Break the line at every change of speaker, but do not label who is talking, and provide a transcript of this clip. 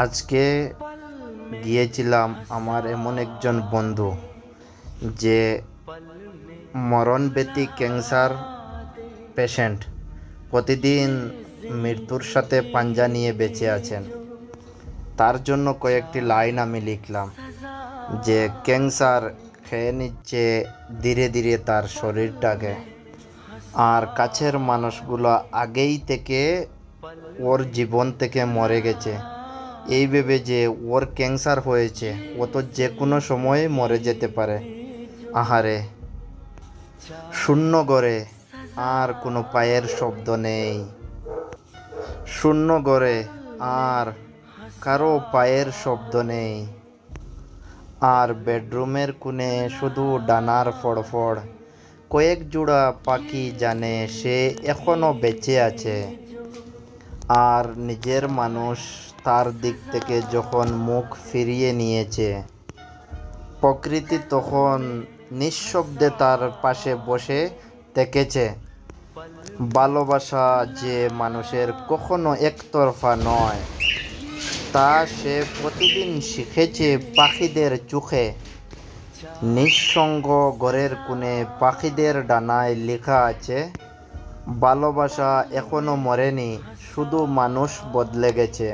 আজকে গিয়েছিলাম আমার এমন একজন বন্ধু যে মরণব্যাধি ক্যান্সার পেশেন্ট, প্রতিদিন মৃত্যুর সাথে পাঞ্জা নিয়ে বেঁচে আছেন। তার জন্য কয়েকটি লাইন আমি লিখলাম যে ক্যান্সার খেয়ে নিচ্ছে ধীরে ধীরে তার শরীরটাকে, আর কাছের মানুষগুলো আগেই থেকে ওর জীবন থেকে মরে গেছে এই ভেবে যে ওর ক্যান্সার হয়েছে, ও তো যে কোনো সময়ে মরে যেতে পারে। আহারে, শূন্য ঘরে আর কোনো পায়ের শব্দ নেই, শূন্য ঘরে আর কারো পায়ের শব্দ নেই, আর বেডরুমের কোণে শুধু ডানার ফড়ফড়। কয়েক জোড়া পাখি জানে সে এখনো বেঁচে আছে, আর নিজের মানুষ তার দিক থেকে যখন মুখ ফিরিয়ে নিয়েছে, প্রকৃতি তখন নিঃশব্দে তার পাশে বসে থেকেছে। ভালোবাসা যে মানুষের কখনো একতরফা নয়, তা সে প্রতিদিন শিখেছে পাখিদের চোখে। নিঃসঙ্গ ঘরের কোণে পাখিদের ডানায় লেখা আছে, ভালোবাসা এখনো মরেনি, শুধু মানুষ বদলে গেছে।